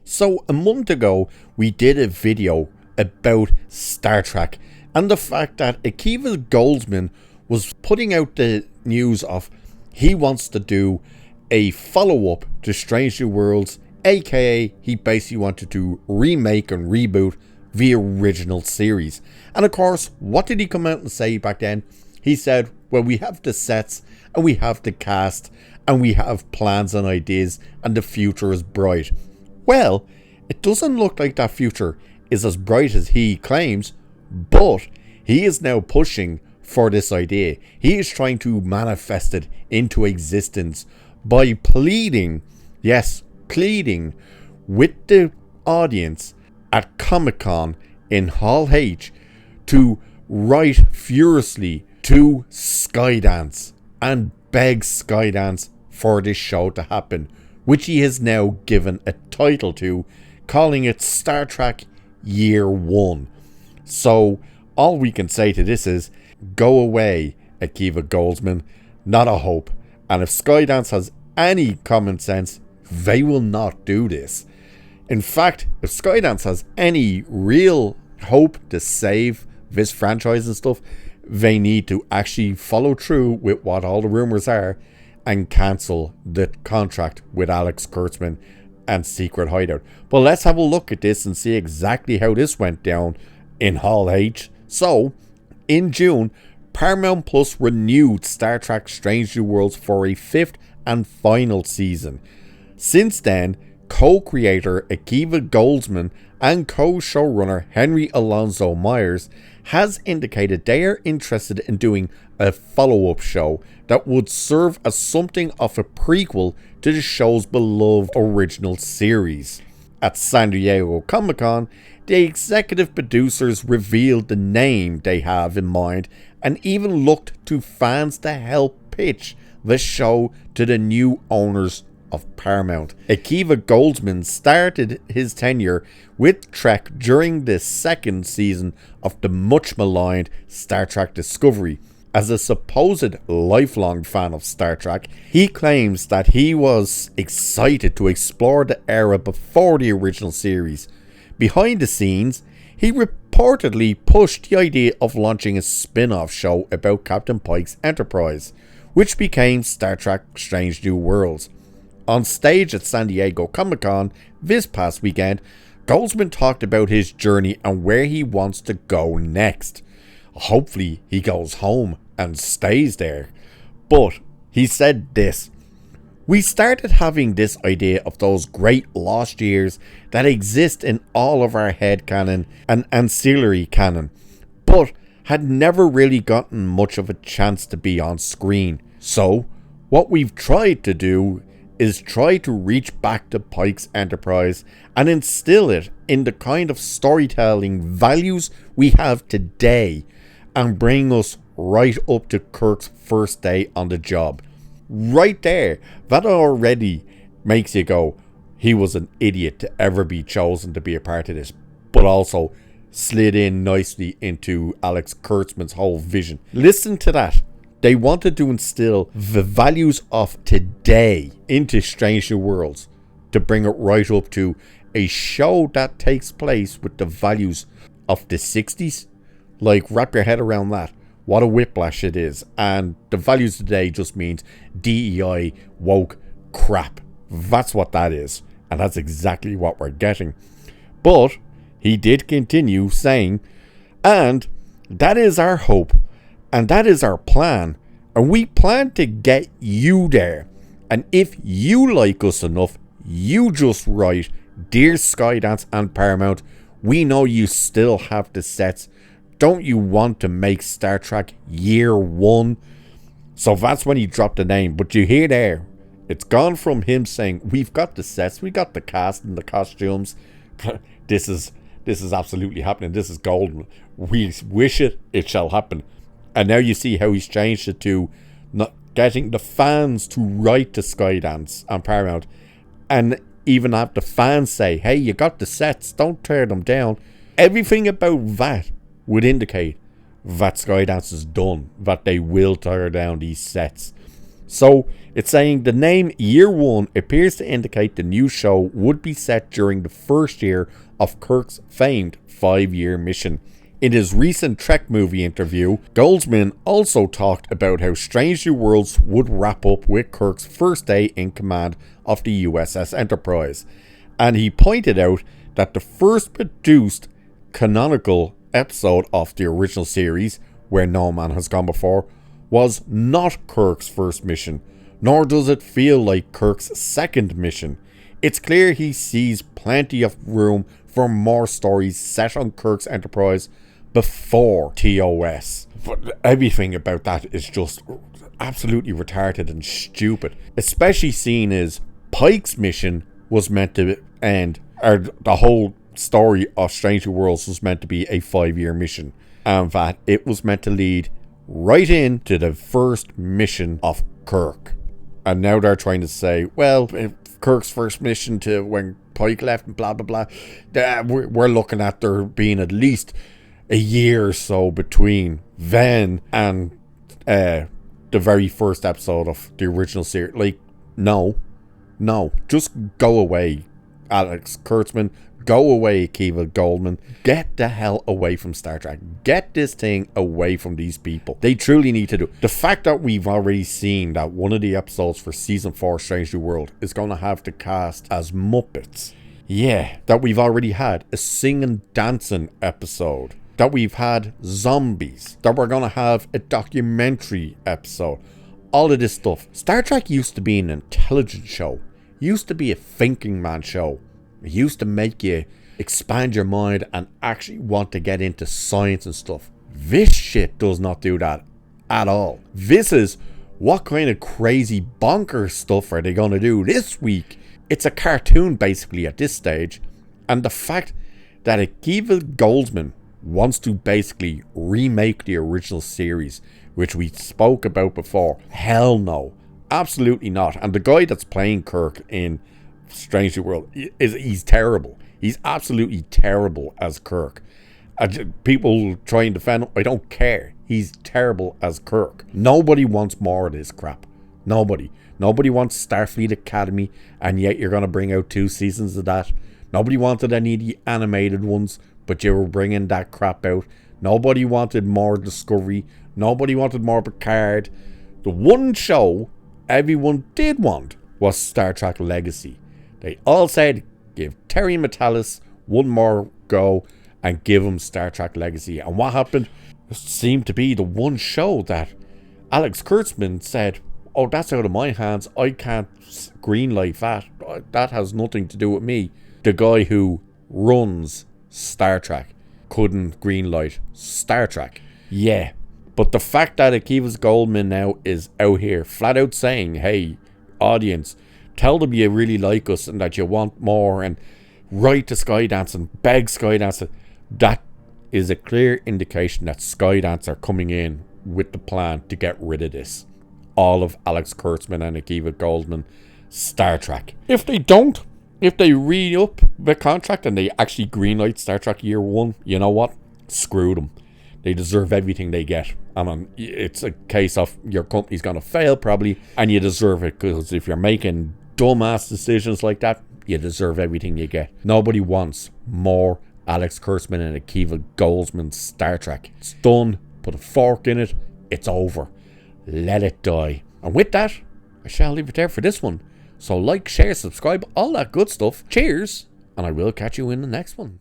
So a month ago, we did a video about Star Trek and the fact that Akiva Goldsman was putting out the news of he wants to do a follow-up to Strange New Worlds, aka he basically wanted to remake and reboot the original series. And of course, what did he come out and say back then? He said, well, we have the sets and we have the cast and we have plans and ideas and the future is bright. Well, it doesn't look like that future is as bright as he claims, but he is now pushing for this idea. He is trying to manifest it into existence by pleading, yes, pleading with the audience at Comic-Con in Hall H to write furiously to Skydance and beg Skydance for this show to happen, which he has now given a title to, calling it Star Trek Year 1. So all we can say to this is, go away, Akiva Goldsman, not a hope. And if Skydance has any common sense, they will not do this. In fact, if Skydance has any real hope to save this franchise and stuff, they need to actually follow through with what all the rumors are and cancel the contract with Alex Kurtzman and Secret Hideout. But let's have a look at this and see exactly how this went down in Hall H. So, in June, Paramount Plus renewed Star Trek Strange New Worlds for a 5th and final season. Since then, co-creator Akiva Goldsman and co-showrunner Henry Alonso Myers has indicated they are interested in doing a follow-up show that would serve as something of a prequel to the show's beloved original series. At San Diego Comic-Con, the executive producers revealed the name they have in mind and even looked to fans to help pitch the show to the new owners of Paramount. Akiva Goldsman started his tenure with Trek during the 2nd season of the much maligned Star Trek Discovery. As a supposed lifelong fan of Star Trek, he claims that he was excited to explore the era before the original series. Behind the scenes, he reportedly pushed the idea of launching a spin-off show about Captain Pike's Enterprise, which became Star Trek Strange New Worlds. On stage at San Diego Comic-Con this past weekend, Goldsman talked about his journey and where he wants to go next. Hopefully he goes home and stays there. But he said this: we started having this idea of those great lost years that exist in all of our headcanon and ancillary canon, but had never really gotten much of a chance to be on screen. So what we've tried to do is try to reach back to Pike's Enterprise and instill it in the kind of storytelling values we have today and bring us right up to Kirk's first day on the job. Right there, that already makes you go, he was an idiot to ever be chosen to be a part of this, but also slid in nicely into Alex Kurtzman's whole vision. Listen to that. They wanted to instill the values of today into Strange New Worlds to bring it right up to a show that takes place with the values of the 60s. Like, wrap your head around that. What a whiplash it is. And the values today just means DEI, woke crap. That's what that is. And that's exactly what we're getting. But he did continue saying, and that is our hope. And that is our plan. And we plan to get you there. And if you like us enough, you just write, dear Skydance and Paramount, we know you still have the sets. Don't you want to make Star Trek Year 1? So that's when he dropped the name. But you hear there, it's gone from him saying, we've got the sets, we got the cast and the costumes. This is absolutely happening. This is golden. We wish it shall happen. And now you see how he's changed it to not getting the fans to write to Skydance and Paramount and even have the fans say, hey, you got the sets, don't tear them down. Everything about that would indicate that Skydance is done, that they will tear down these sets. So it's saying the name Year One appears to indicate the new show would be set during the first year of Kirk's famed 5-year mission. In his recent Trek movie interview, Goldsman also talked about how Strange New Worlds would wrap up with Kirk's first day in command of the USS Enterprise. And he pointed out that the first produced canonical episode of the original series, Where No Man Has Gone Before, was not Kirk's first mission, nor does it feel like Kirk's second mission. It's clear he sees plenty of room for more stories set on Kirk's Enterprise before TOS. But everything about that is just absolutely retarded and stupid. Especially seeing as Pike's mission was meant to end, or the whole story of Strange New Worlds was meant to be a 5-year mission. And that it was meant to lead right into the first mission of Kirk. And now they're trying to say, well, Kirk's first mission to when Pike left and blah blah blah, we're looking at there being at least a year or so between then and the very first episode of the original series. Like, no, just go away, Alex Kurtzman. Go away, Akiva Goldman. Get the hell away from Star Trek. Get this thing away from these people. They truly need to do. The fact that we've already seen that one of the episodes for Season 4 Strange New World is going to have the cast as Muppets. Yeah, that we've already had a singing, dancing episode. That we've had zombies. That we're going to have a documentary episode. All of this stuff. Star Trek used to be an intelligent show. Used to be a thinking man show. It used to make you expand your mind and actually want to get into science and stuff. This shit does not do that at all. This is, what kind of crazy bonkers stuff are they going to do this week? It's a cartoon basically at this stage. And the fact that Akiva Goldsman wants to basically remake the original series, which we spoke about before. Hell no. Absolutely not. And the guy that's playing Kirk in Strange New World, he's terrible. He's absolutely terrible as Kirk. People try and defend him. I don't care. He's terrible as Kirk. Nobody wants more of this crap. Nobody wants Starfleet Academy, and yet you're going to bring out 2 seasons of that. Nobody wanted any of the animated ones, but you were bringing that crap out. Nobody wanted more Discovery. Nobody wanted more Picard. The one show everyone did want was Star Trek Legacy. They all said, give Terry Matalas one more go and give him Star Trek Legacy. And what happened? It seemed to be the one show that Alex Kurtzman said, oh, that's out of my hands. I can't greenlight that. That has nothing to do with me. The guy who runs Star Trek couldn't greenlight Star Trek. Yeah. But the fact that Akiva Goldman now is out here flat out saying, hey, audience, tell them you really like us and that you want more, and write to Skydance and beg Skydance. That is a clear indication that Skydance are coming in with the plan to get rid of this. All of Alex Kurtzman and Akiva Goldman Star Trek. If they don't, if they re-up the contract and they actually greenlight Star Trek Year 1, you know what? Screw them. They deserve everything they get. I mean, it's a case of your company's going to fail probably, and you deserve it, because if you're making dumbass decisions like that, you deserve everything you get. Nobody wants more Alex Kurtzman and Akiva Goldsman Star Trek. It's done. Put a fork in it. It's over. Let it die. And with that, I shall leave it there for this one. So like, share, subscribe, all that good stuff. Cheers, and I will catch you in the next one.